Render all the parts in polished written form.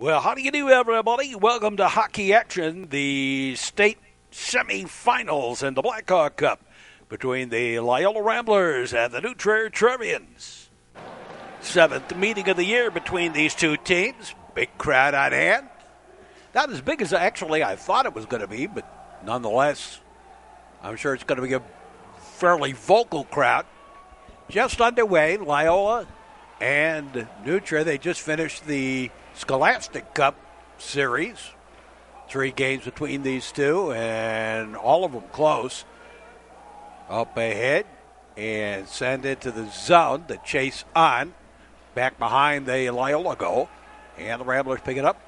Well, how do you do, everybody? Welcome to Hockey Action, the state semifinals in the Blackhawk Cup between the Loyola Ramblers and the New Trier Trevians. Seventh meeting of the year between these two teams. Big crowd on hand. Not as big as actually I thought it was going to be, but nonetheless, I'm sure it's going to be a fairly vocal crowd. Just underway, Loyola and New Trier, they just finished the Scholastic Cup series. 3 games between these two, and all of them close. Up ahead and send it to the zone. The chase on. Back behind the Loyola goal. And the Ramblers pick it up.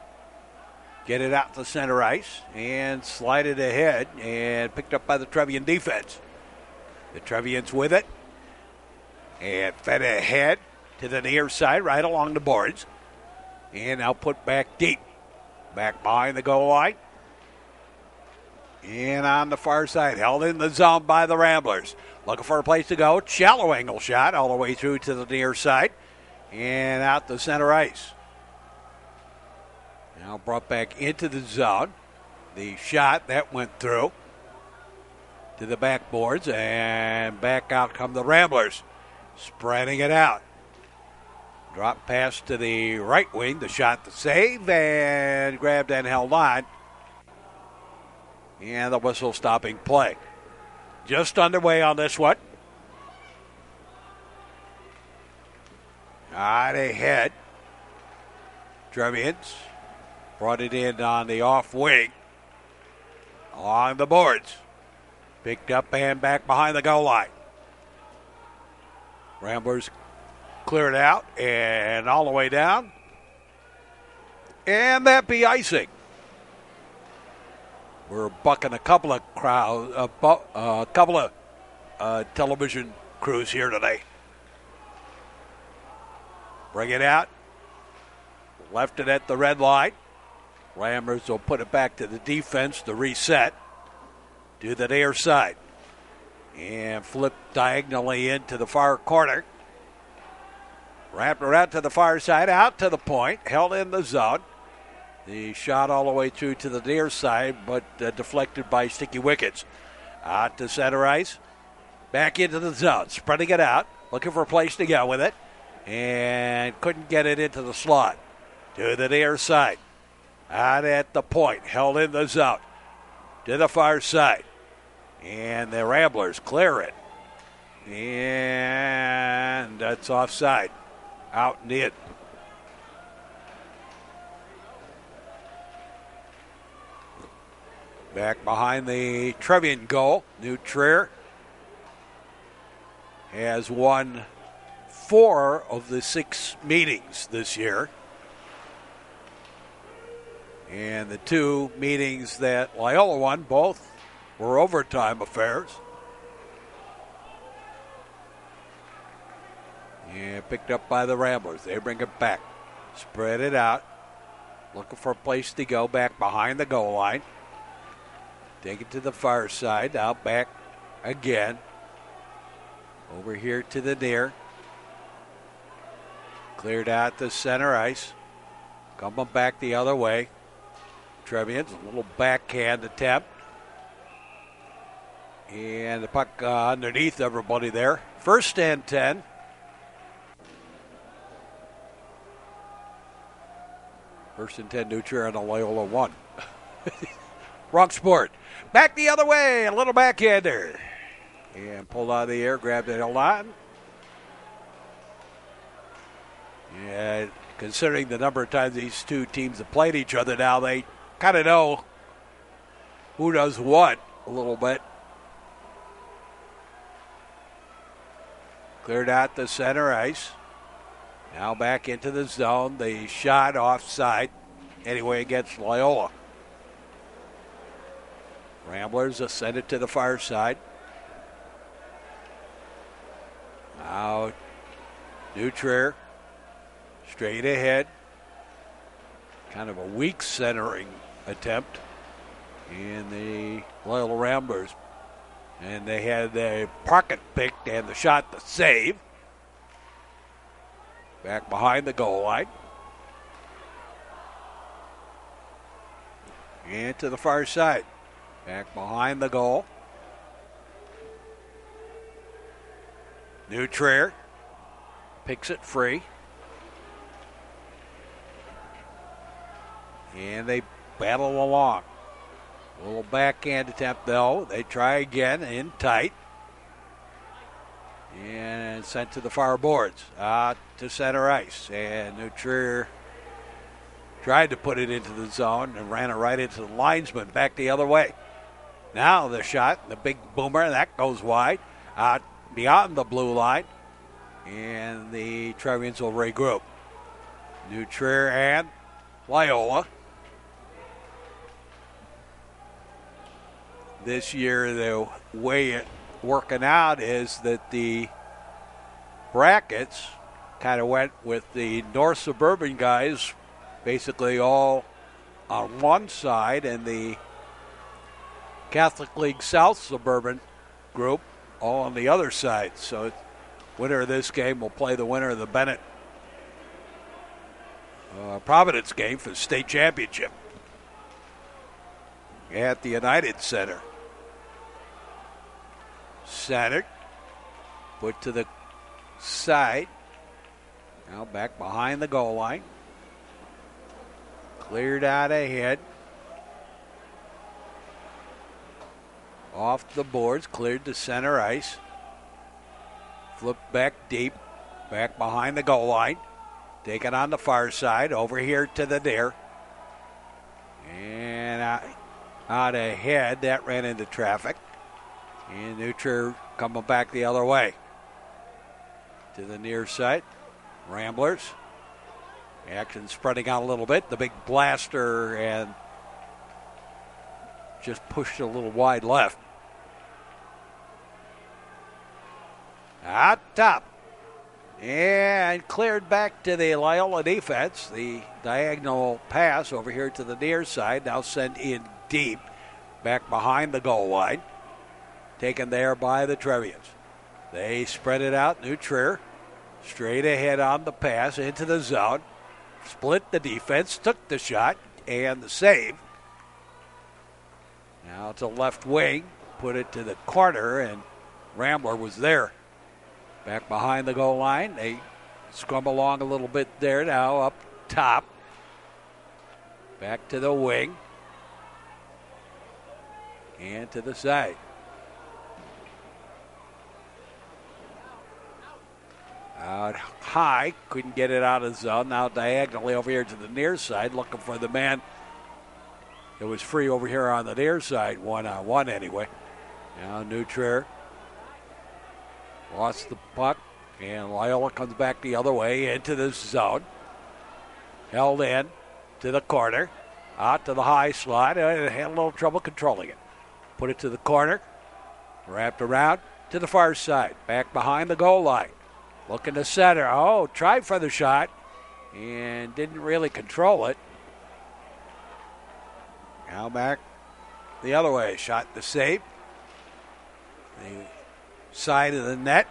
Get it out to center ice and slide it ahead, and picked up by the Trevian defense. The Trevians with it and fed ahead to the near side right along the boards. And now put back deep. Back behind the goal line. And on the far side, held in the zone by the Ramblers. Looking for a place to go. Shallow angle shot all the way through to the near side. And out the center ice. Now brought back into the zone. The shot, that went through to the backboards. And back out come the Ramblers. Spreading it out. Drop pass to the right wing. The shot, the save, and grabbed and held on. And the whistle stopping play. Just underway on this one. Out ahead. Trevians brought it in on the off wing. Along the boards. Picked up and back behind the goal line. Ramblers cleared out and all the way down. And that be icing. We're bucking a couple of television crews here today. Bring it out. Left it at the red line. Ramblers will put it back to the defense to reset. To the near side. And flip diagonally into the far corner. Wrapped around to the far side, out to the point, held in the zone. The shot all the way through to the near side, but deflected by sticky wickets. Out to center ice, back into the zone, spreading it out, looking for a place to go with it, and couldn't get it into the slot. To the near side, out at the point, held in the zone. To the far side, and the Ramblers clear it. And that's offside. Out and in. Back behind the Trevian goal, New Trier has won 4 of the 6 meetings this year. And the 2 meetings that Loyola won, both were overtime affairs. And picked up by the Ramblers. They bring it back. Spread it out. Looking for a place to go back behind the goal line. Take it to the far side. Out back again. Over here to the near. Cleared out the center ice. Coming back the other way. Trevians, a little backhand attempt. And the puck underneath everybody there. First and 10. First and 10, New Trier and Loyola 1. Wrong sport. Back the other way, a little backhander. And pulled out of the air, grabbed it, held on. And considering the number of times these two teams have played each other now, they kind of know who does what a little bit. Cleared out the center ice. Now back into the zone. The shot offside. Anyway, against Loyola. Ramblers send it to the far side. Now New Trier straight ahead. Kind of a weak centering attempt in the Loyola Ramblers. And they had the pocket picked and the shot to save. Back behind the goal line. And to the far side. Back behind the goal. Nutrier picks it free. And they battle along. A little backhand attempt, though. They try again in tight. And sent to the far boards. To center ice. And Nutrier tried to put it into the zone and ran it right into the linesman. Back the other way. Now the shot, the big boomer, that goes wide. Beyond the blue line. And the Trevians will regroup. Nutrier and Loyola. This year, the way it's working out is that the brackets kind of went with the North Suburban guys basically all on one side and the Catholic League South Suburban group all on the other side. So winner of this game will play the winner of the Bennett Providence game for the state championship at the United Center. Centered, put to the side. Now back behind the goal line. Cleared out ahead. Off the boards, cleared to center ice. Flipped back deep, back behind the goal line. Taken on the far side, over here to the near. And out ahead, that ran into traffic. And Nutrier coming back the other way. To the near side. Ramblers. Action spreading out a little bit. The big blaster and just pushed a little wide left. Out top. And cleared back to the Loyola defense. The diagonal pass over here to the near side. Now sent in deep. Back behind the goal line. Taken there by the Trevians. They spread it out. Nutrier straight ahead on the pass into the zone. Split the defense, took the shot and the save. Now to left wing, put it to the corner, and Rambler was there. Back behind the goal line. They scrum along a little bit there now up top. Back to the wing. And to the side. Out high, couldn't get it out of the zone. Now diagonally over here to the near side, looking for the man that was free over here on the near side, one-on-one anyway. Now Nutrier lost the puck, and Loyola comes back the other way into the zone. Held in to the corner, out to the high slot, and had a little trouble controlling it. Put it to the corner, wrapped around to the far side, back behind the goal line. Looking to center. Tried for the shot and didn't really control it. Now back the other way. Shot the save. The side of the net.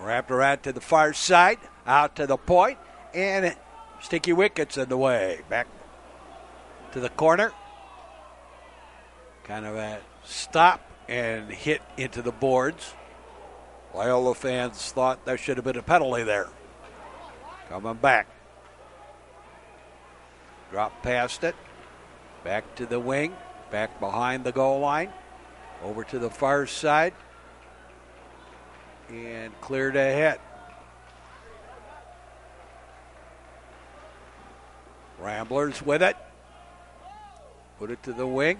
Wrapped around to the far side. Out to the point. And sticky wickets in the way. Back to the corner. Kind of a stop and hit into the boards. Loyola fans thought there should have been a penalty there. Coming back. Drop past it. Back to the wing. Back behind the goal line. Over to the far side. And cleared ahead. Ramblers with it. Put it to the wing.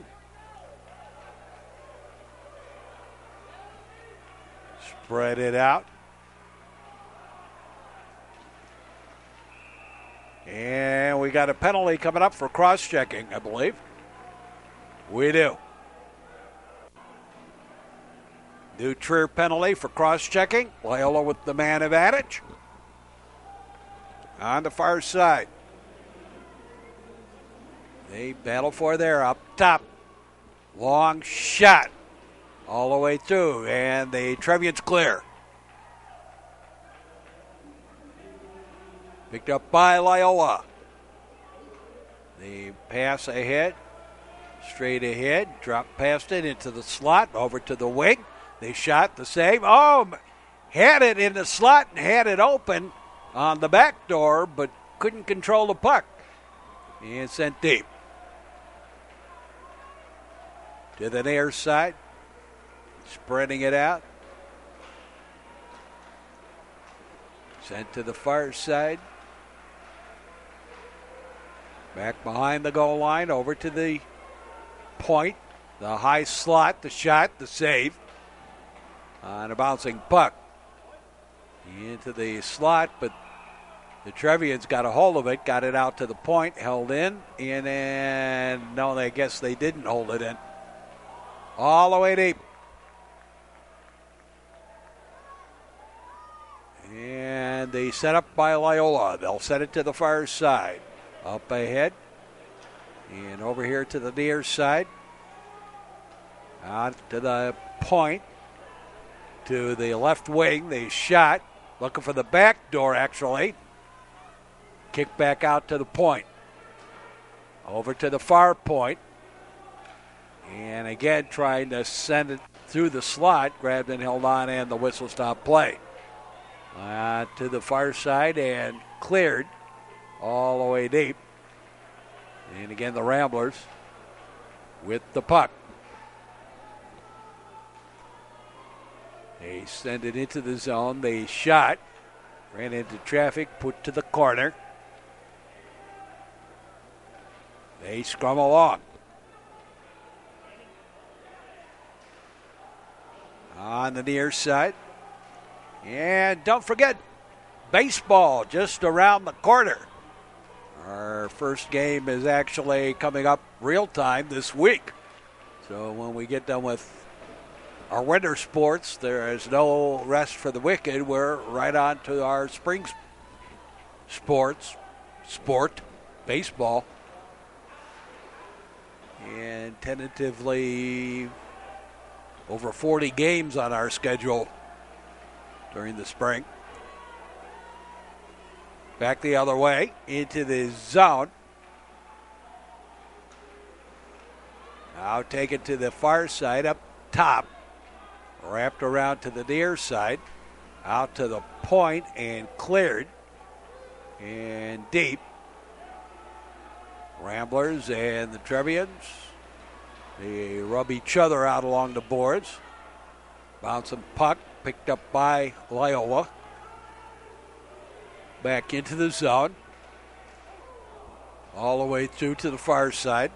Spread it out. And we got a penalty coming up for cross-checking, I believe. We do. Nutrier penalty for cross-checking. Loyola with the man advantage. On the far side. They battle for there up top. Long shot. All the way through, and the Trevians clear. Picked up by Loyola. The pass ahead Straight ahead, dropped past it into the slot, over to the wing. They shot the save. Oh, had it in the slot and had it open on the back door, but couldn't control the puck. And sent deep. To the near side, spreading it out. Sent to the far side. Back behind the goal line, over to the point. The high slot, the shot, the save. On a bouncing puck. Into the slot, but the Trevians got a hold of it, got it out to the point, held in, and no, I guess they didn't hold it in. All the way deep. And they set up by Loyola. They'll set it to the far side. Up ahead. And over here to the near side. Out to the point. To the left wing. They shot. Looking for the back door, actually. Kick back out to the point. Over to the far point. And again, trying to send it through the slot. Grabbed and held on, and the whistle stopped play. To the far side and cleared all the way deep. And again, the Ramblers with the puck. They send it into the zone. They shot. Ran into traffic, put to the corner. They scrum along. On the near side. And don't forget, baseball just around the corner. Our first game is actually coming up real time this week. So when we get done with our winter sports, there is no rest for the wicked. We're right on to our spring sport, baseball. And tentatively over 40 games on our schedule during the spring. Back the other way into the zone. Now take it to the far side up top. Wrapped around to the near side. Out to the point and cleared. And deep. Ramblers and the Trevians. They rub each other out along the boards. Bouncing puck picked up by Loyola. Back into the zone. All the way through to the far side.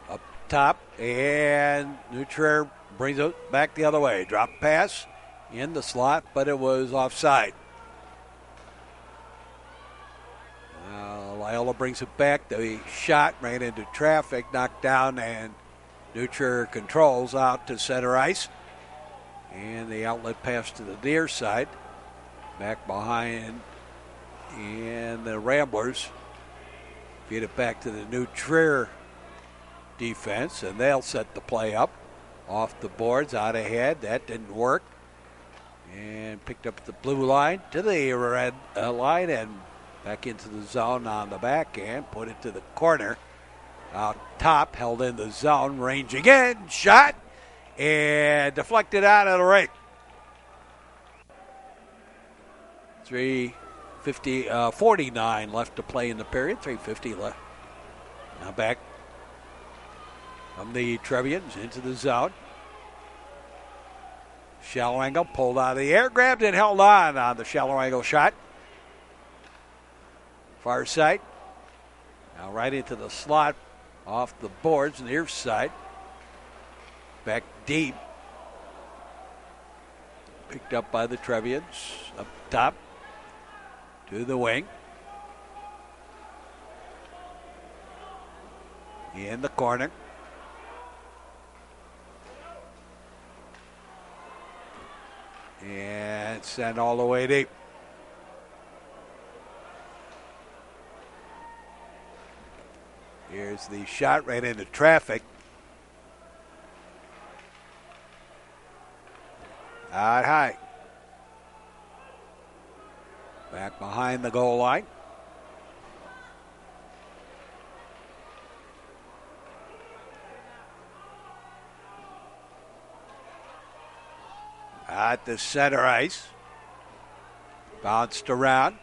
Up top. And Nutrier brings it back the other way. Drop pass in the slot, but it was offside. Loyola brings it back. The shot ran into traffic, knocked down, and Nutrier controls out to center ice. And the outlet pass to the near side. Back behind. And the Ramblers feed it back to the Nutrier defense, and they'll set the play up. Off the boards, out ahead. That didn't work. And picked up the blue line to the red line and back into the zone on the backhand. Put it to the corner. Out top, held in the zone. Range again. Shot. And deflected out of the rink. 49 left to play in the period. 3:50 left. Now back from the Trevians into the zone. Shallow angle, pulled out of the air, grabbed and held on the shallow angle shot. Far side. Now right into the slot, off the boards, near side. Back deep. Picked up by the Trevians. Up top to the wing. In the corner. And sent all the way deep. Here's the shot right into traffic. Out high. Back behind the goal line. At the center ice. Bounced around.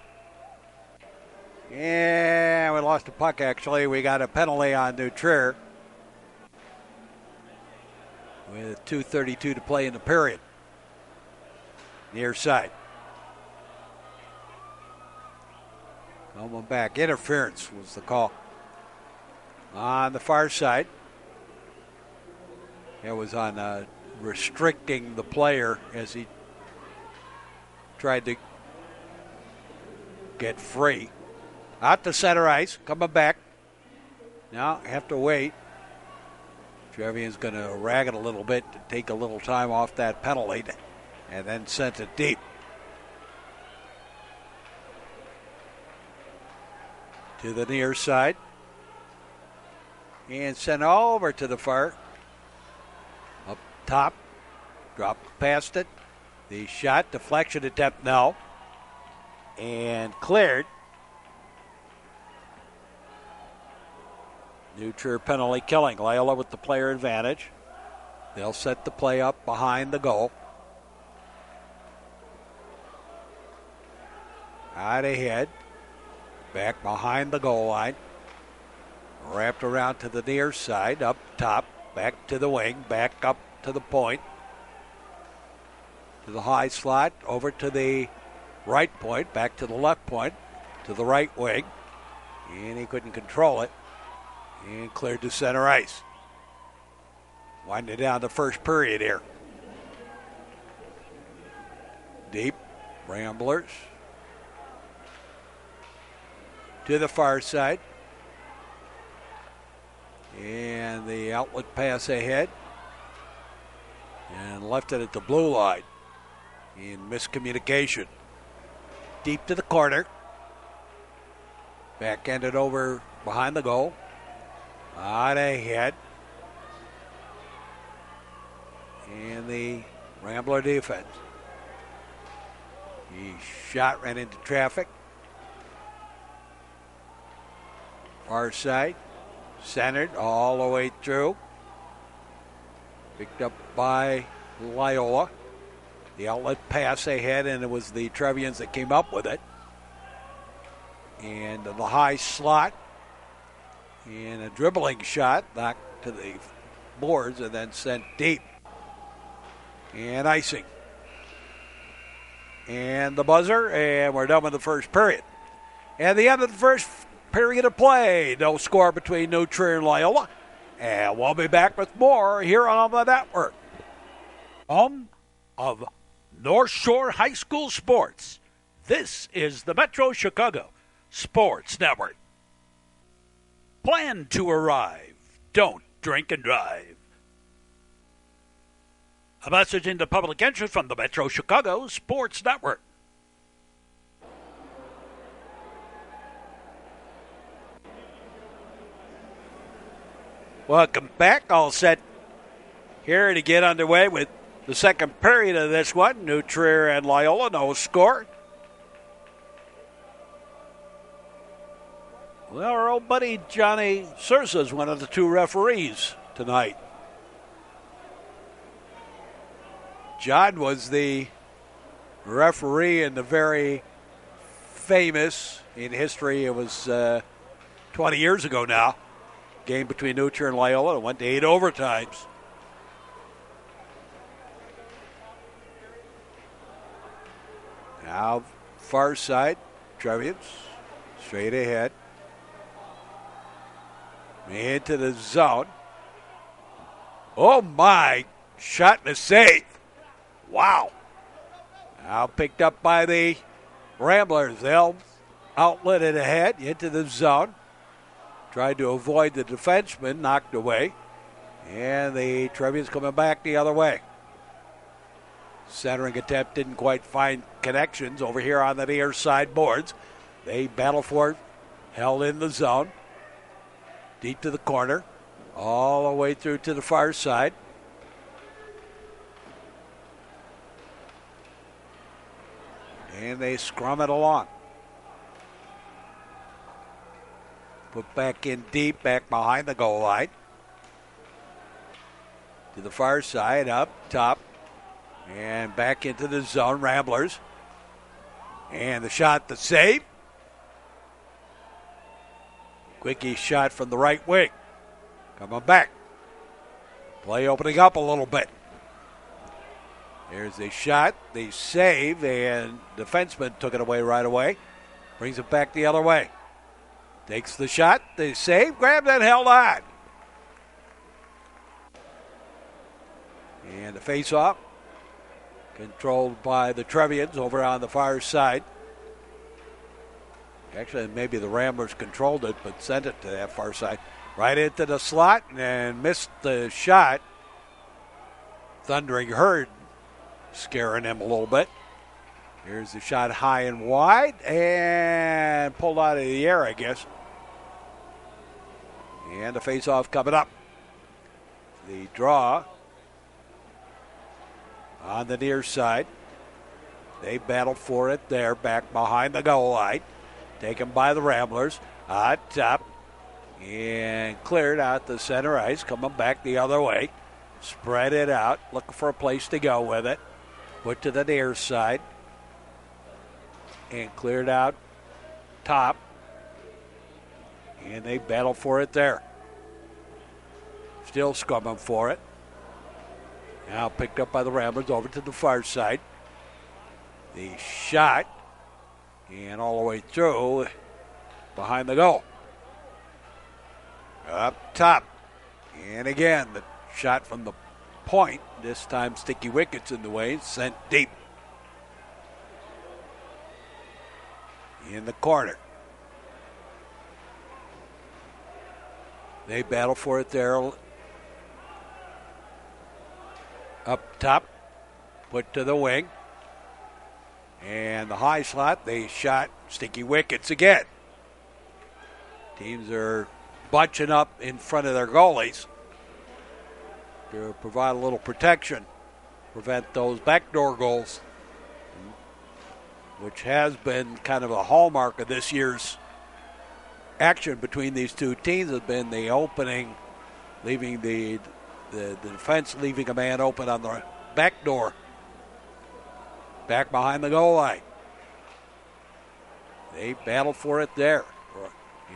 And we lost the puck, actually. We got a penalty on New Trier with 2:32 to play in the period. Near side. Coming back. Interference was the call. On the far side. It was on restricting the player as he tried to get free. Out to center ice, coming back. Now have to wait. Trevian's going to rag it a little bit to take a little time off that penalty, and then sent it deep. To the near side. And sent over to the far. Up top. Dropped past it. The shot, deflection attempt now. And cleared. New Trier penalty killing. Loyola with the player advantage. They'll set the play up behind the goal. Out ahead. Back behind the goal line. Wrapped around to the near side. Up top. Back to the wing. Back up to the point. To the high slot. Over to the right point. Back to the left point. To the right wing. And he couldn't control it. And cleared to center ice. Winding down the first period here. Deep. Ramblers. To the far side. And the outlet pass ahead. And left it at the blue line. In miscommunication. Deep to the corner. Backhanded over behind the goal. Out ahead. And the Rambler defense. He shot, ran into traffic. Far side. Centered all the way through. Picked up by Loyola. The outlet pass ahead, and it was the Trevians that came up with it. And the high slot. And a dribbling shot knocked to the boards and then sent deep. And icing. And the buzzer, and we're done with the first period. And the end of the first period of play. No score between New Trier and Loyola. And we'll be back with more here on the network. Home of North Shore High School Sports. This is the Metro Chicago Sports Network. Plan to arrive. Don't drink and drive. A message into public interest from the Metro Chicago Sports Network. Welcome back. All set here to get underway with the second period of this one. New Trier and Loyola, no score. Well, our old buddy Johnny Sursa is one of the two referees tonight. John was the referee in the very famous, in history, it was 20 years ago now, game between New Trier and Loyola. It went to 8 overtimes. Now, far side, Trevians, straight ahead. Into the zone. Oh my, shot and a save. Wow. Now picked up by the Ramblers. They'll outlet it ahead into the zone. Tried to avoid the defenseman, knocked away. And the Trevians coming back the other way. Centering attempt didn't quite find connections over here on the near side boards. They battle for it, held in the zone. Deep to the corner, all the way through to the far side. And they scrum it along. Put back in deep, back behind the goal line. To the far side, up top. And And back into the zone, Ramblers. And the shot, the save. Quickie shot from the right wing. Coming back. Play opening up a little bit. Here's the shot, the save, and defenseman took it away right away. Brings it back the other way. Takes the shot, the save, grabbed and held on. And the face-off, controlled by the Trevians over on the far side. Actually, maybe the Ramblers controlled it, but sent it to that far side. Right into the slot and missed the shot. Thundering Herd scaring him a little bit. Here's the shot high and wide and pulled out of the air, I guess. And the face-off coming up. The draw on the near side. They battle for it there, back behind the goal line. Taken by the Ramblers. On top. And cleared out the center ice. Coming back the other way. Spread it out. Looking for a place to go with it. Put to the near side. And cleared out top. And they battle for it there. Still scrumming for it. Now picked up by the Ramblers over to the far side. The shot. And all the way through behind the goal. Up top. And again, the shot from the point. This time Sticky Wicket's in the way. Sent deep. In the corner. They battle for it there. Up top. Put to the wing. And the high slot, they shot Sticky Wickets again. Teams are bunching up in front of their goalies to provide a little protection, prevent those backdoor goals, which has been kind of a hallmark of this year's action between these two teams, has been the opening, leaving the defense leaving a man open on the back door, back behind the goal line. They battle for it there.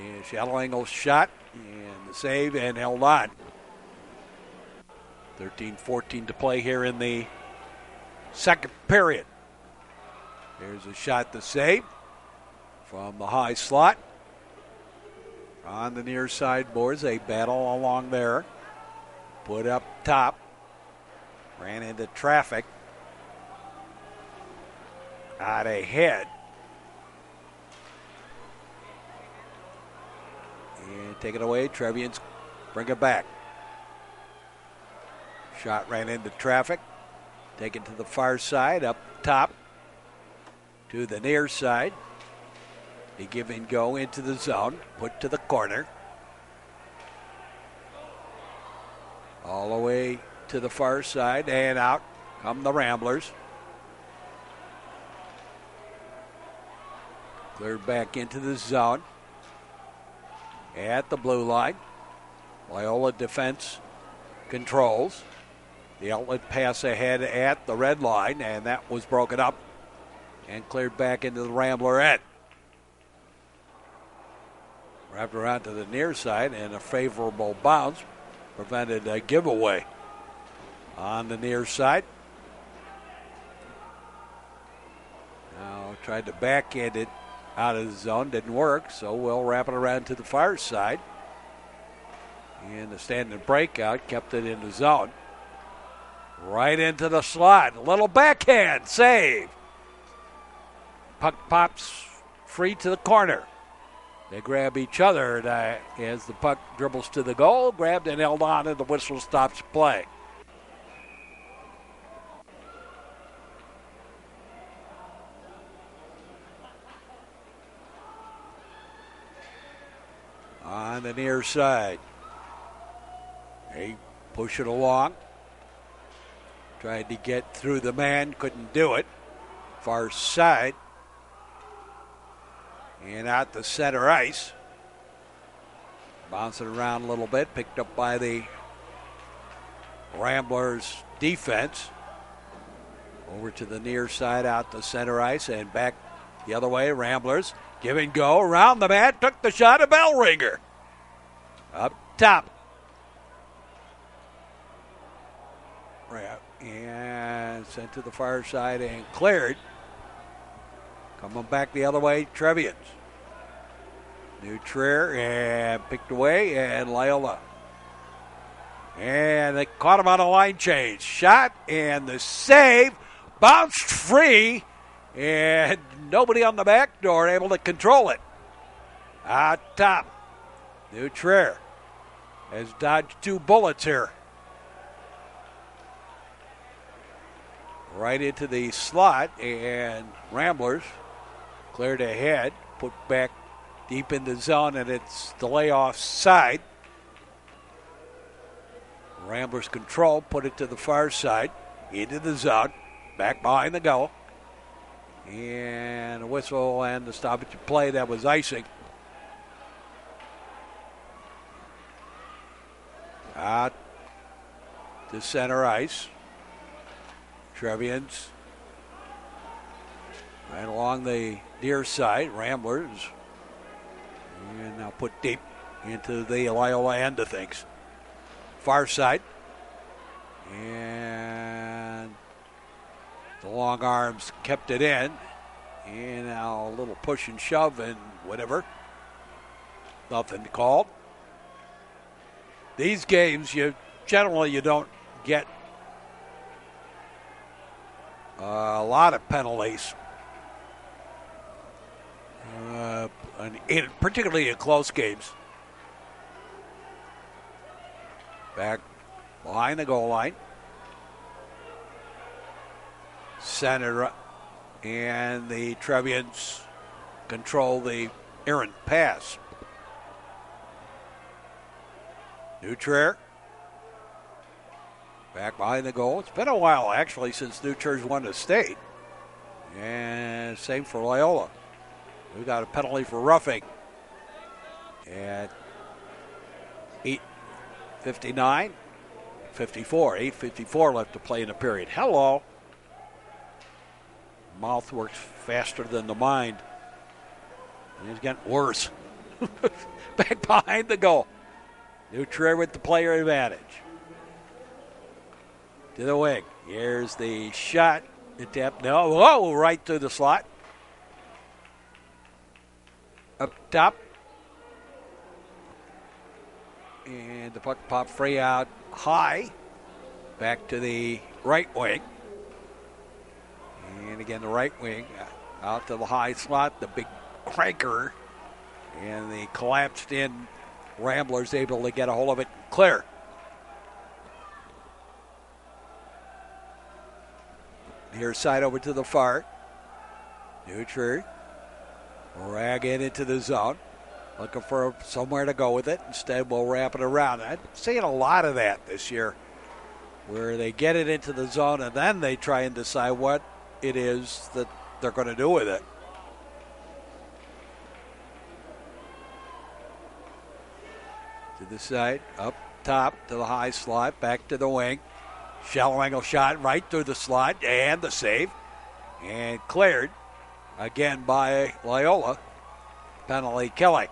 And shallow angle shot and the save and held on. 13-14 to play here in the second period. There's a shot to save from the high slot. On the near side boards, they battle along there. Put up top. Ran into traffic. Out ahead. And take it away. Trevians bring it back. Shot ran into traffic. Taken to the far side. Up top. To the near side. They give and go into the zone. Put to the corner. All the way to the far side. And out come the Ramblers. Cleared back into the zone. At the blue line. Loyola defense controls. The outlet pass ahead at the red line, and that was broken up and cleared back into the Rambler end. Wrapped around to the near side, and a favorable bounce prevented a giveaway on the near side. Now tried to backhand it out of the zone, didn't work, so we'll wrap it around to the far side. And the standing breakout kept it in the zone. Right into the slot. A little backhand save. Puck pops free to the corner. They grab each other as the puck dribbles to the goal. Grabbed and held on, and the whistle stops play. On the near side. They push it along. Tried to get through the man, couldn't do it. Far side. And out the center ice. Bouncing around a little bit, picked up by the Ramblers defense. Over to the near side, out to center ice, and back the other way. Ramblers give and go around the mat. Took the shot, a bell ringer. Up top. And sent to the far side and cleared. Coming back the other way, Trevians. New Trier and picked away, and Loyola. And they caught him on a line change. Shot and the save. Bounced free. And nobody on the back door able to control it. Out top. New Trier has dodged 2 bullets here. Right into the slot, and Ramblers cleared ahead, put back deep in the zone, and it's the layoff side. Ramblers control, put it to the far side, into the zone, back behind the goal. And a whistle and the stoppage of play. That was icing. Out to center ice. Trevians right along the near side. Ramblers. And now put deep into the Loyola end of things. Far side. And the long arms kept it in. And now a little push and shove and whatever. Nothing called. These games, you don't get a lot of penalties, particularly in close games. Back behind the goal line. Center, and the Trevians control the errant pass. New Trier. Back behind the goal. It's been a while, actually, since New Trier's won the state. And same for Loyola. We got a penalty for roughing at 8:59, 54, 8:54 left to play in the period. Hello. Mouth works faster than the mind. And it's getting worse. Back behind the goal. New Trier with the player advantage. To the wing. Here's the shot. Attempt. No. Whoa, right through the slot. Up top. And the puck popped free out high. Back to the right wing. And again, the right wing. Out to the high slot. The big cranker. And the collapsed in Ramblers able to get a hold of it and clear. Here's side over to the far. New Trier. Rag it into the zone. Looking for somewhere to go with it. Instead, we'll wrap it around. I'm seeing a lot of that this year, where they get it into the zone and then they try and decide what it is that they're going to do with it. To the side, up top to the high slot, back to the wing. Shallow angle shot right through the slot, and the save. And cleared again by Loyola. Penalty killing.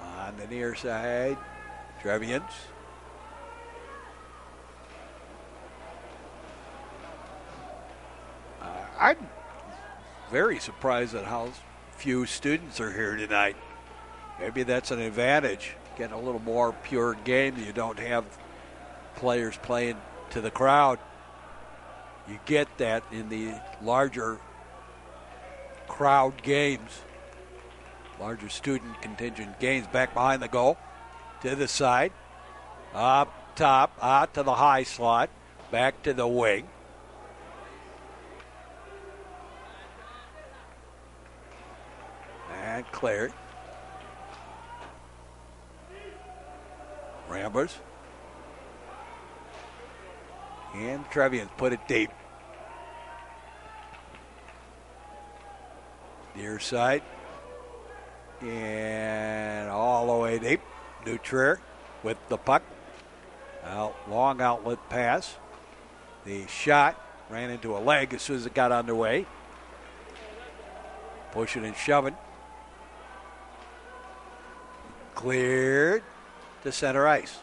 On the near side, Trevians. I'm very surprised at how few students are here tonight. Maybe that's an advantage. Getting a little more pure game. You don't have players playing to the crowd. You get that in the larger crowd games, larger student contingent games. Back behind the goal, to the side, up top, out to the high slot, back to the wing. And cleared. Ramblers. And Trevians put it deep. Near side. And all the way deep. Dutrier with the puck. Long outlet pass. The shot ran into a leg as soon as it got underway. Pushing and shoving. Cleared to center ice.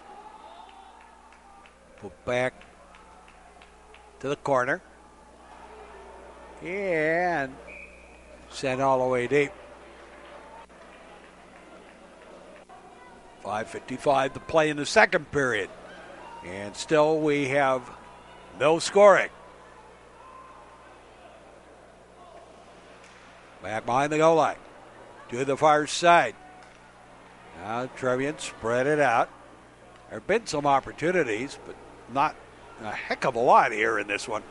Put back to the corner. And sent all the way deep. 5:55 to play in the second period. And still we have no scoring. Back behind the goal line. To the far side. Now Trevian spread it out. There have been some opportunities, but not a heck of a lot here in this one.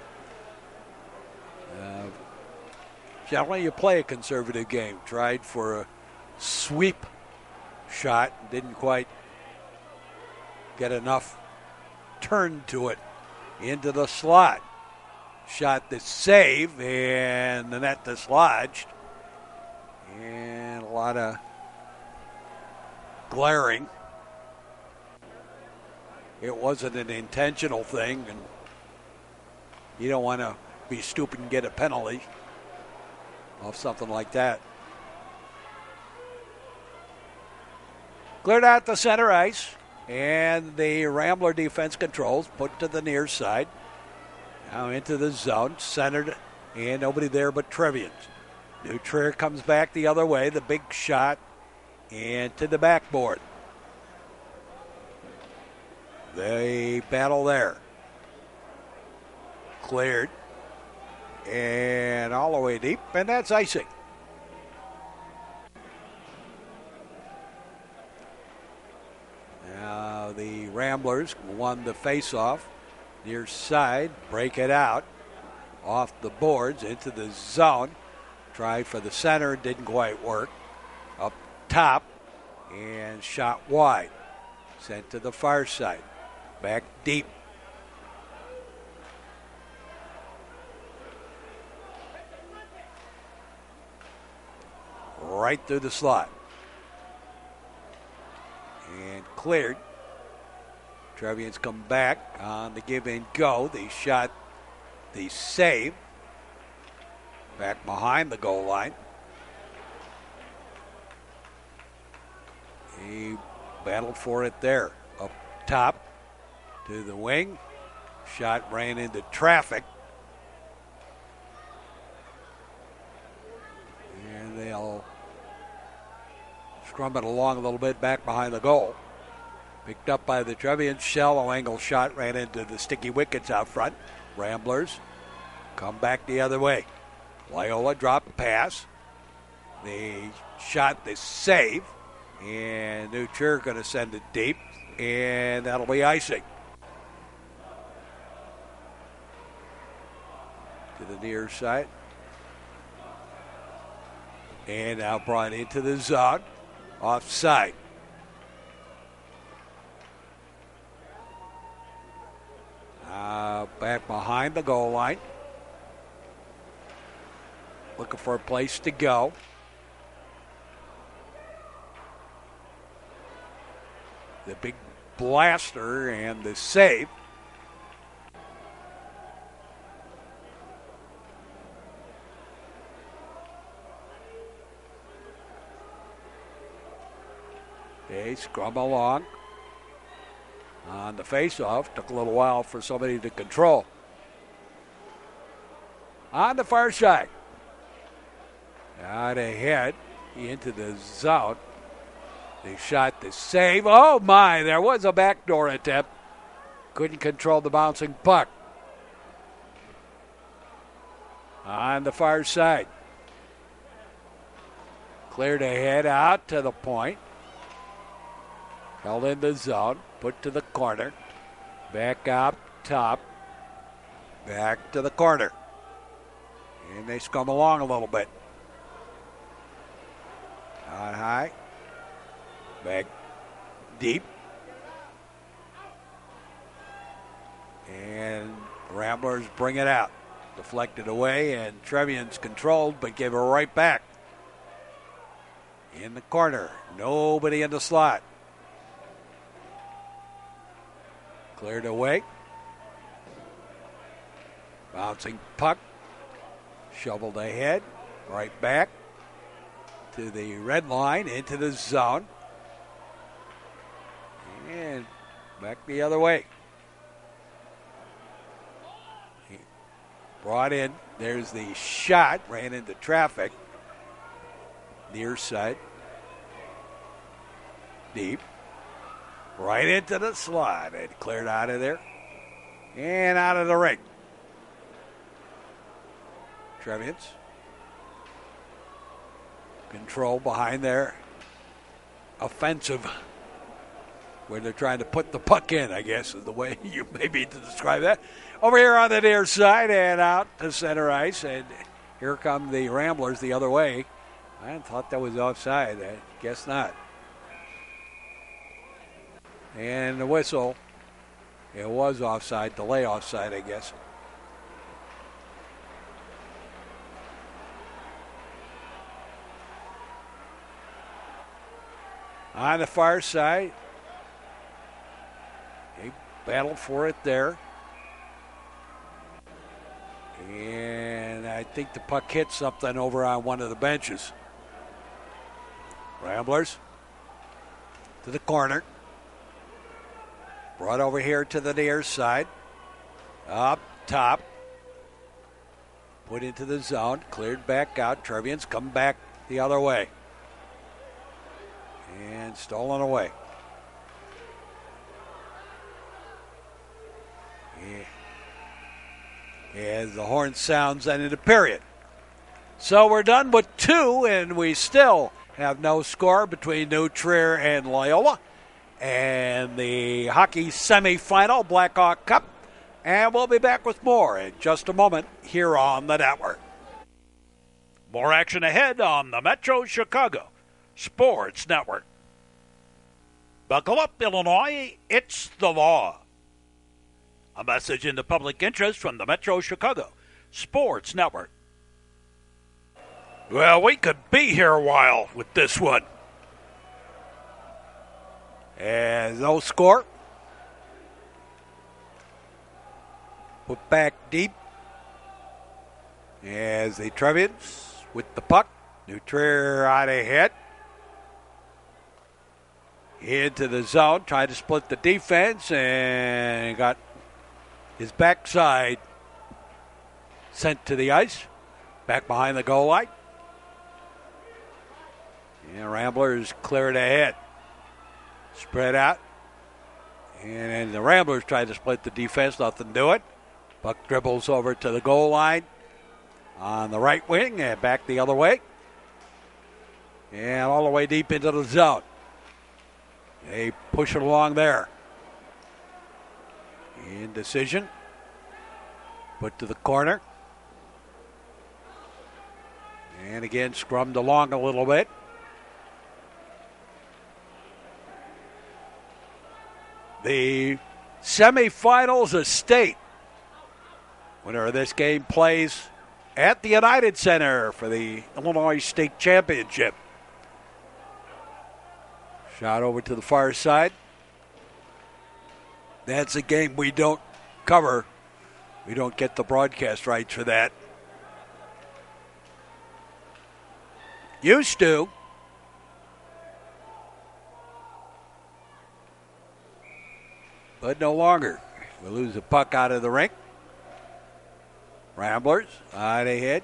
Generally, you play a conservative game. Tried for a sweep shot. Didn't quite get enough turn to it. Into the slot. Shot the save, and the net dislodged. And a lot of glaring. It wasn't an intentional thing, and you don't want to be stupid and get a penalty off something like that. Cleared out the center ice, and the Rambler defense controls, put to the near side. Now into the zone, centered, and nobody there but Trevians. Dutrier comes back the other way, the big shot, and to the backboard. They battle there. Cleared. And all the way deep, and that's icing. Now the Ramblers won the face-off. Near side, break it out. Off the boards, into the zone. Tried for the center, didn't quite work. Up top, and shot wide. Sent to the far side. Back deep. Right through the slot. And cleared. Trevians come back on the give and go. The shot, the save. Back behind the goal line. He battled for it there. Up top to the wing. Shot ran into traffic. And they'll scrum it along a little bit back behind the goal. Picked up by the Trevians. Shallow angle shot ran into the sticky wickets out front. Ramblers come back the other way. Loyola dropped the pass. The shot, the save. And Dutrier going to send it deep. And that'll be icing. To the near side. And now brought into the zone. Offside. Back behind the goal line. Looking for a place to go. The big blaster and the save. They scrum along. On the face-off, took a little while for somebody to control. On the far side. Out ahead, into the zone. They shot the save. Oh my, there was a backdoor attempt. Couldn't control the bouncing puck. On the far side. Cleared ahead out to the point. Held in the zone. Put to the corner. Back up top. Back to the corner. And they scum along a little bit. On high. Back deep. And Ramblers bring it out. Deflected away, and Trevian's controlled, but gave it right back. In the corner. Nobody in the slot. Cleared away. Bouncing puck. Shoveled ahead. Right back to the red line, into the zone. And back the other way. He brought in. There's the shot. Ran into traffic. Near side. Deep. Right into the slot. And cleared out of there. And out of the ring. Trevians. Control behind their offensive, where they're trying to put the puck in, I guess, is the way you maybe to describe that. Over here on the near side and out to center ice. And here come the Ramblers the other way. I thought that was offside. I guess not. And the whistle. It was offside. Delay offside, I guess. On the far side. They battled for it there. And I think the puck hit something over on one of the benches. Ramblers to the corner. Brought over here to the near side. Up top. Put into the zone. Cleared back out. Trevians come back the other way. And stolen away. Yeah. As the horn sounds, ended the period. So we're done with two, and we still have no score between New Trier and Loyola. And the hockey semifinal, Blackhawk Cup. And we'll be back with more in just a moment here on the network. More action ahead on the Metro Chicago Sports Network. Buckle up, Illinois. It's the law. A message in the public interest from the Metro Chicago Sports Network. Well, we could be here a while with this one. And no score. Put back deep. As the Trevians with the puck. New Trier out ahead. Into the zone. Tried to split the defense and got his backside sent to the ice. Back behind the goal line. And Ramblers cleared ahead. Spread out. And the Ramblers tried to split the defense. Nothing to it. Puck dribbles over to the goal line on the right wing and back the other way. And all the way deep into the zone. They push it along there. Indecision. Put to the corner. And again, scrummed along a little bit. The semifinals of state. Winner this game plays at the United Center for the Illinois State Championship. Shot over to the far side. That's a game we don't cover. We don't get the broadcast rights for that. Used to. But no longer. We lose the puck out of the rink. Ramblers out ahead.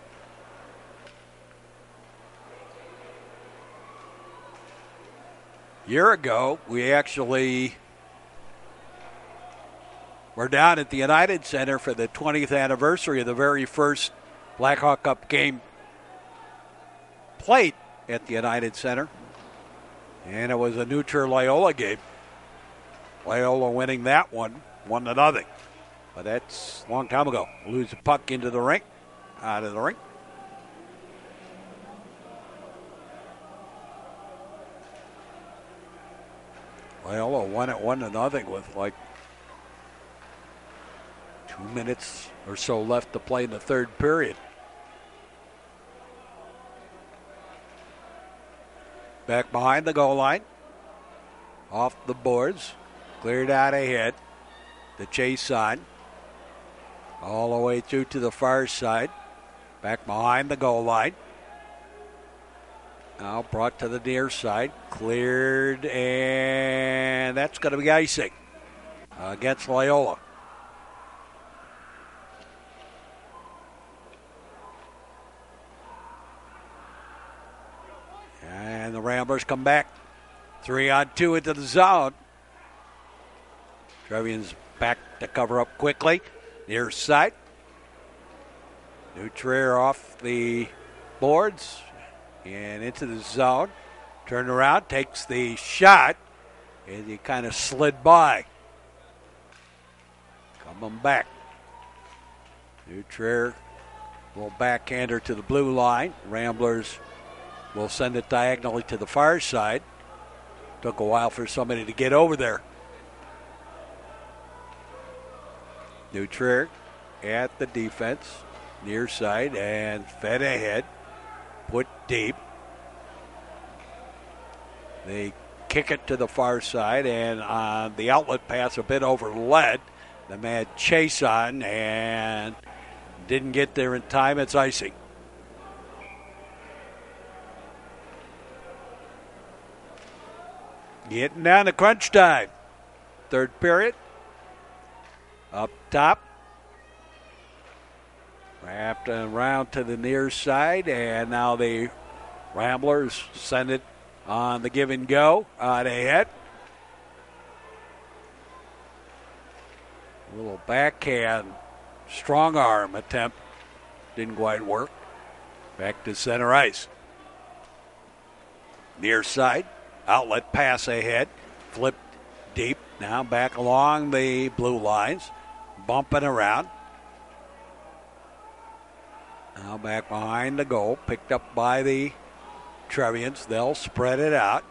Year ago, we actually were down at the United Center for the 20th anniversary of the very first Blackhawk Cup game played at the United Center. And it was a New Trier Loyola game. Loyola winning that one, 1-0. But that's a long time ago. Lose the puck into the rink, out of the rink. Loyola won it 1-0 with like 2 minutes or so left to play in the third period. Back behind the goal line. Off the boards. Cleared out ahead. The chase on. All the way through to the far side. Back behind the goal line. Now brought to the near side. Cleared, and that's going to be icing against Loyola. And the Ramblers come back. 3-on-2 into the zone. Trevian's back to cover up quickly. Near side. Nutrier off the boards and into the zone. Turn around, takes the shot, and he kind of slid by. Coming back. Nutrier will backhander to the blue line. Ramblers will send it diagonally to the far side. Took a while for somebody to get over there. Nutrier at the defense, near side, and fed ahead. Put deep. They kick it to the far side, and on the outlet pass, a bit over lead. The man chase on and didn't get there in time. It's icing. Getting down to crunch time. Third period. Up top. Wrapped around to the near side, and now the Ramblers send it on the give and go out ahead. A little backhand strong arm attempt. Didn't quite work. Back to center ice. Near side. Outlet pass ahead. Flipped deep. Now back along the blue lines. Bumping around. Now back behind the goal. Picked up by the Trevians. They'll spread it out.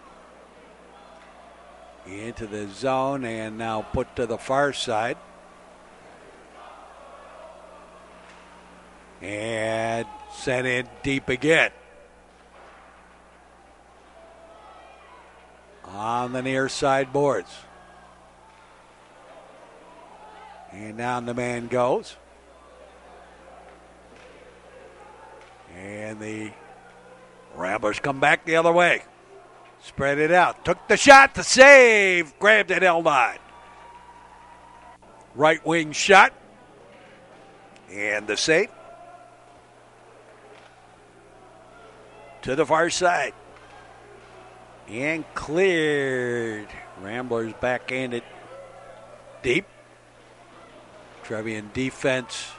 Into the zone and now put to the far side. And sent in deep again. On the near side boards. And down the man goes. And the Ramblers come back the other way. Spread it out. Took the shot. The save. Grabbed it, held on. Right wing shot. And the save. To the far side. And cleared. Ramblers backhanded deep. Trevian defense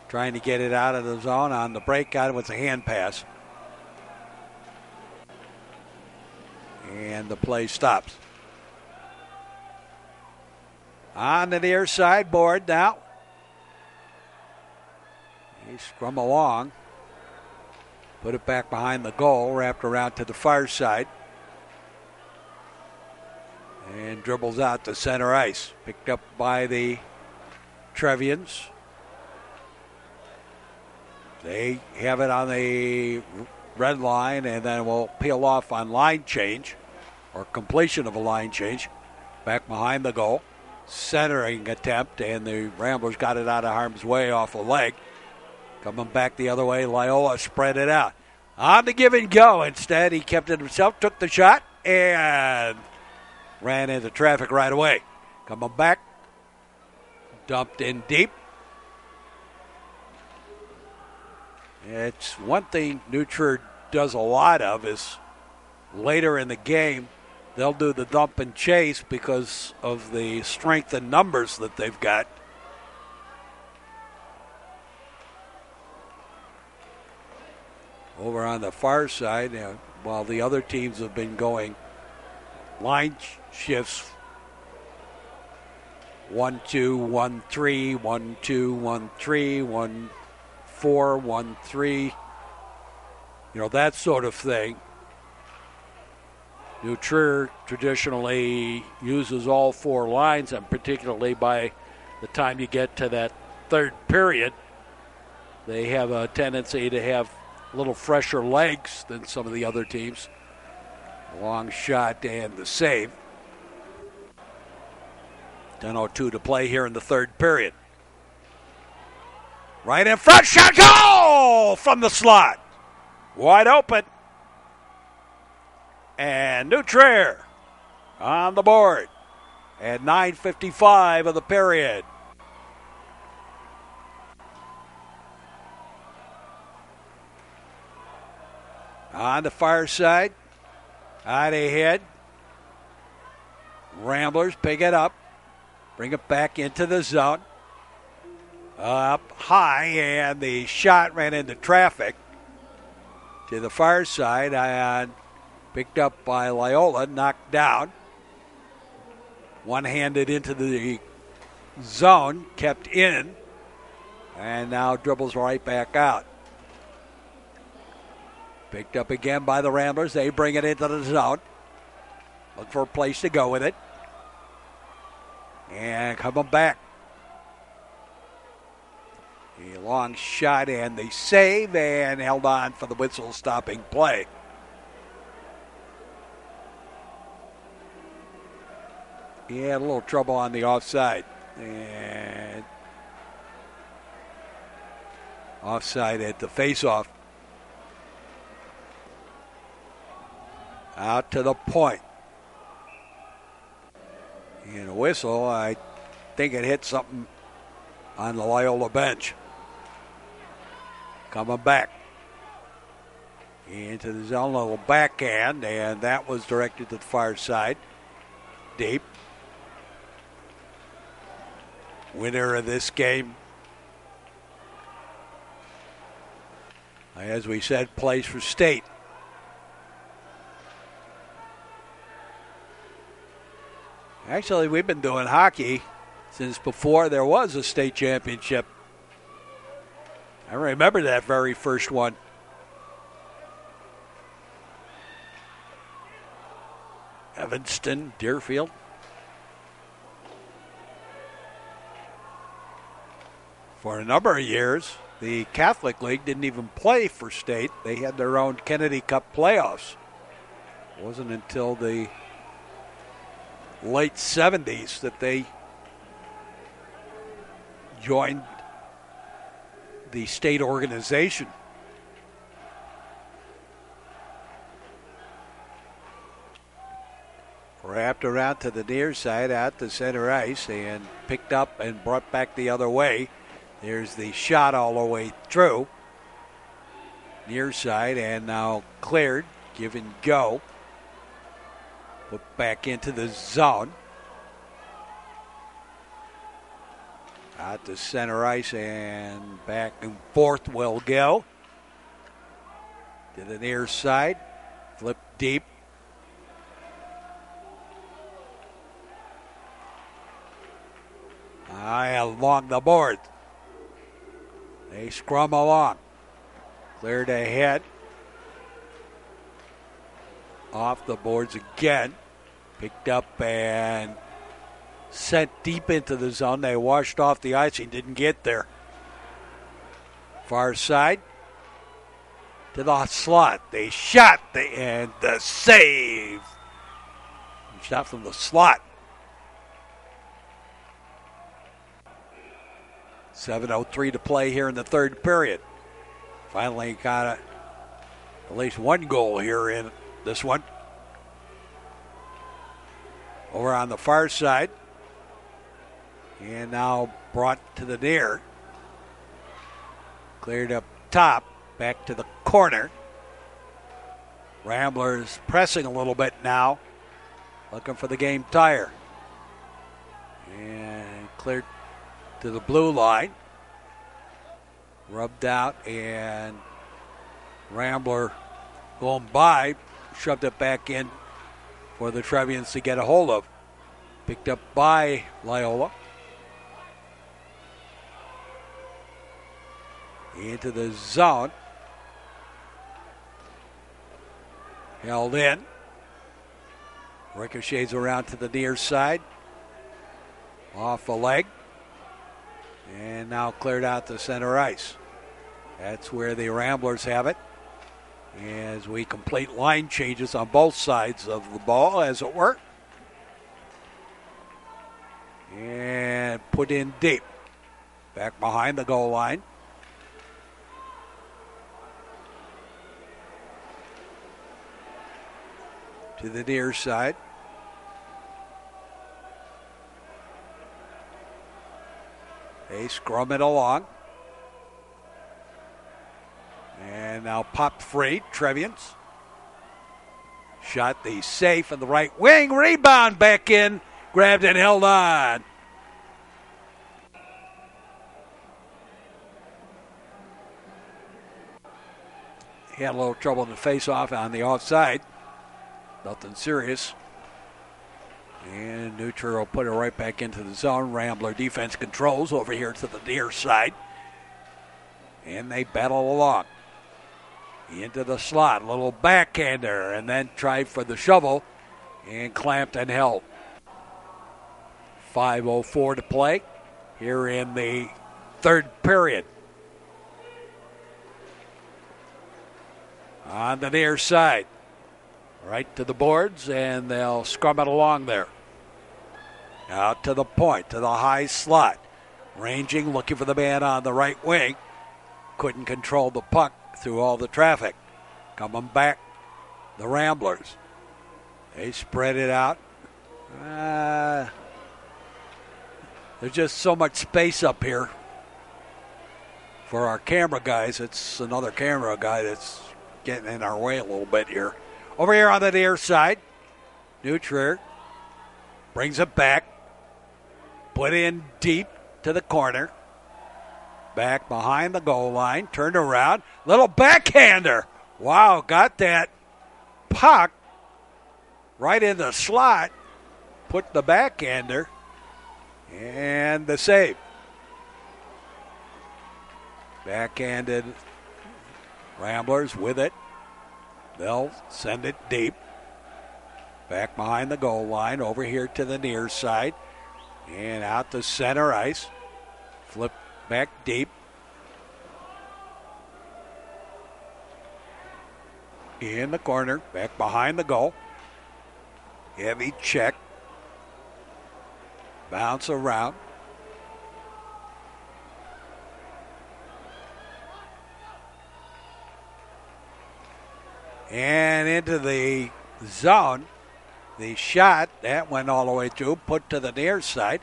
trying to get it out of the zone on the breakout with a hand pass. And the play stops. On the near side board now. They scrum along. Put it back behind the goal, wrapped around to the far side. And dribbles out to center ice. Picked up by the Trevians. They have it on the red line and then will peel off on line change or completion of a line change. Back behind the goal. Centering attempt, and the Ramblers got it out of harm's way off a leg. Coming back the other way, Loyola spread it out. On the give and go. Instead, he kept it himself, took the shot, and ran into traffic right away. Coming back. Dumped in deep. It's one thing Nutrier does a lot of is later in the game, they'll do the dump and chase because of the strength and numbers that they've got. Over on the far side, while the other teams have been going line shifts 1-2, 1-3, 1-2, 1-3, 1-4, 1-3, that sort of thing. Nutrier traditionally uses all four lines, and particularly by the time you get to that third period, they have a tendency to have a little fresher legs than some of the other teams. Long shot and the save. 10:02 to play here in the third period. Right in front, shot, goal from the slot. Wide open. And Nutrier on the board at 9:55 of the period. On the far side, out ahead. Ramblers pick it up, bring it back into the zone. Up high, and the shot ran into traffic to the far side, and picked up by Loyola, knocked down. One-handed into the zone, kept in, and now dribbles right back out. Picked up again by the Ramblers. They bring it into the zone. Look for a place to go with it. And coming back. A long shot and the save, and held on for the whistle stopping play. He had a little trouble on the offside. And offside at the faceoff. Out to the point. And a whistle, I think it hit something on the Loyola bench. Coming back into the zone, a little backhand, and that was directed to the far side. Deep. Winner of this game, as we said, plays for state. Actually, we've been doing hockey since before there was a state championship. I remember that very first one. Evanston, Deerfield. For a number of years, the Catholic League didn't even play for state. They had their own Kennedy Cup playoffs. It wasn't until the late 70s that they joined the state organization. Wrapped around to the near side, out to center ice, and picked up and brought back the other way. There's the shot all the way through. Near side, and now cleared, give and go. Put back into the zone. Out to center ice, and back and forth will go. To the near side. Flip deep. Along the board. They scrum along. Cleared ahead. Off the boards again. Picked up and sent deep into the zone. They washed off the ice. He didn't get there. Far side. To the slot. They shot. And the save. Shot from the slot. 7:03 to play here in the third period. Finally got at least one goal here in this one. Over on the far side. And now brought to the near. Cleared up top. Back to the corner. Ramblers pressing a little bit now. Looking for the game tire. And cleared to the blue line. Rubbed out, and Rambler going by, shoved it back in for the Trevians to get a hold of. Picked up by Loyola. Into the zone. Held in. Ricochets around to the near side. Off the leg. And now cleared out to center ice. That's where the Ramblers have it. as we complete line changes on both sides of the ball, as it were. And put in deep. Back behind the goal line. To the near side. They scrum it along. And now popped free. Trevians. Shot the safe in the right wing. Rebound back in. Grabbed and held on. He had a little trouble in the face-off on the offside. Nothing serious. And Nutrer will put it right back into the zone. Rambler defense controls over here to the near side. And they battle along. Into the slot. A little backhander. And then tried for the shovel. And clamped and held. 5:04 to play here in the third period. On the near side. Right to the boards, and they'll scrum it along there. Out to the point, to the high slot. Ranging, looking for the man on the right wing. Couldn't control the puck through all the traffic. Coming back, the Ramblers. They spread it out. There's just so much space up here for our camera guys. It's another camera guy that's getting in our way a little bit here. Over here on the near side, Nutrer brings it back. Put in deep to the corner. Back behind the goal line. Turned around. Little backhander. Wow, got that puck right in the slot. Put the backhander. And the save. Backhanded Ramblers with it. They'll send it deep. Back behind the goal line. Over here to the near side. And out to center ice. Flip back deep. In the corner. Back behind the goal. Heavy check. Bounce around. And into the zone. The shot, that went all the way through, put to the near side,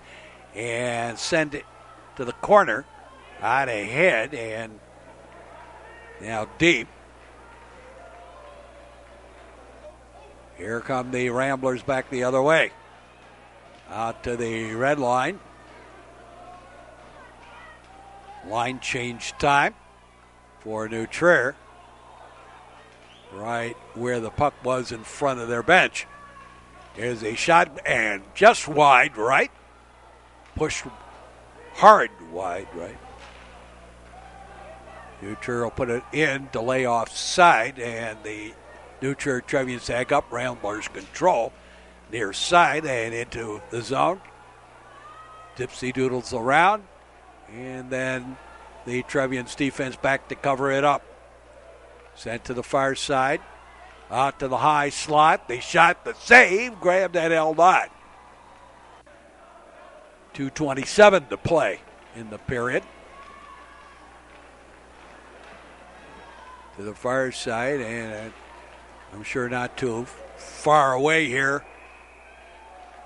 and send it to the corner. Out ahead, and now deep. Here come the Ramblers back the other way. Out to the red line. Line change time for Nutrer. Right where the puck was in front of their bench. There's a shot and just wide right. Pushed hard wide right. Nutrer will put it in, delay offside, and the Nutrer Trevian sag up. Ramblers control. Near side and into the zone. Dipsy doodles around. And then the Trevians defense back to cover it up. Sent to the far side. Out to the high slot. They shot the save. Grabbed that held on. 2:27 to play in the period. To the far side, and I'm sure not too far away here.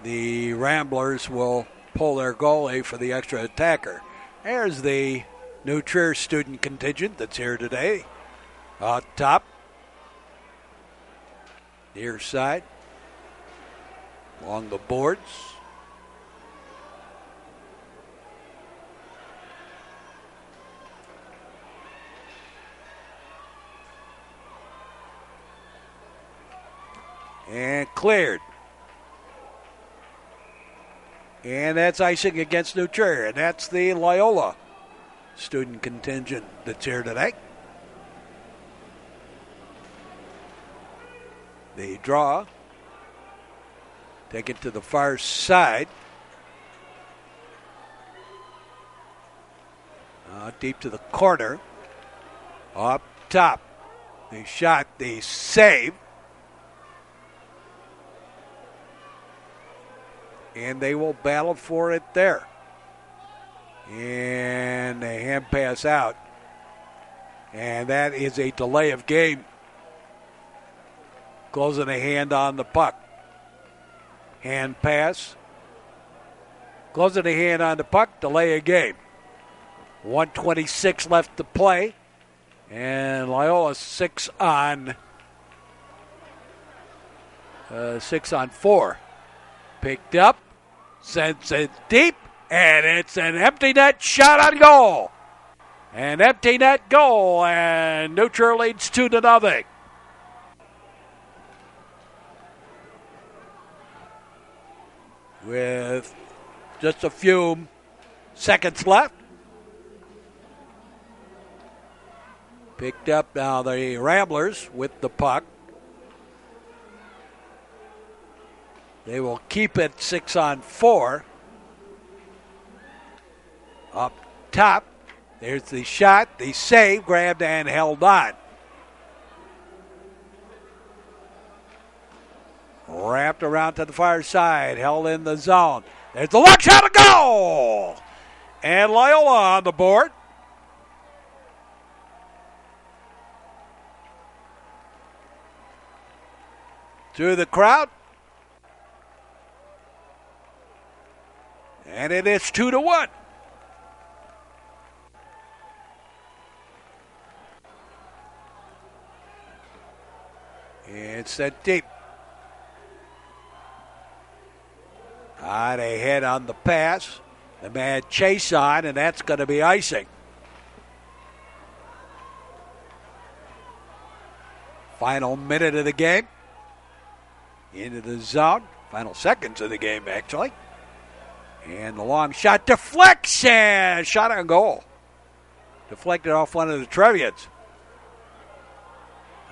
The Ramblers will pull their goalie for the extra attacker. There's the Nutrer student contingent that's here today. Out top. Near side. Along the boards. And cleared. And that's icing against Nutrer. And that's the Loyola student contingent that's here today. They draw. Take it to the far side. Deep to the corner. Up top. the shot, the save. And they will battle for it there. And a hand pass out. And that is a delay of game. Closing a hand on the puck. Hand pass. Closing a hand on the puck, delay of game. 1:26 left to play. And Loyola 6 on 4. Picked up, sends it deep, and it's an empty net shot on goal. An empty net goal, and New Trier leads 2-0. With just a few seconds left. Picked up now the Ramblers with the puck. They will keep it 6 on 4. Up top, there's the shot, the save, grabbed and held on. Wrapped around to the far side, held in the zone. There's the lock shot, a goal! And Loyola on the board. Through the crowd. And it is 2-1. It's set deep. On ahead on the pass. The man chase on, and that's going to be icing. Final minute of the game. Into the zone. Final seconds of the game, actually. And the long shot deflects and shot on goal. Deflected off one of the Trevians.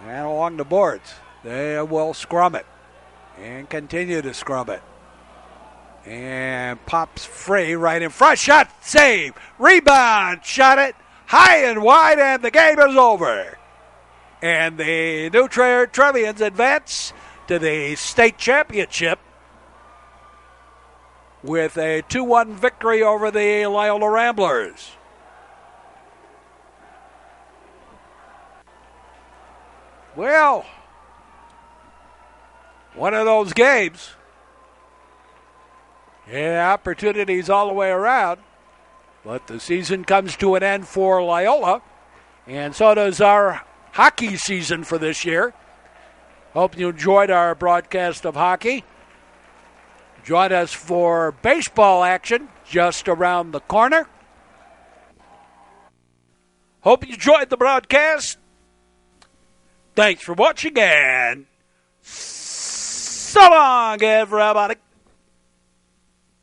And along the boards. They will scrum it. And continue to scrum it. And pops free right in front. Shot, save, rebound, shot it high and wide, and the game is over. And the New Trier Trevians advance to the state championship with a 2-1 victory over the Loyola Ramblers. Well, one of those games. Yeah, opportunities all the way around. But the season comes to an end for Loyola. And so does our hockey season for this year. Hope you enjoyed our broadcast of hockey. Join us for baseball action just around the corner. Hope you enjoyed the broadcast. Thanks for watching, and so long, everybody.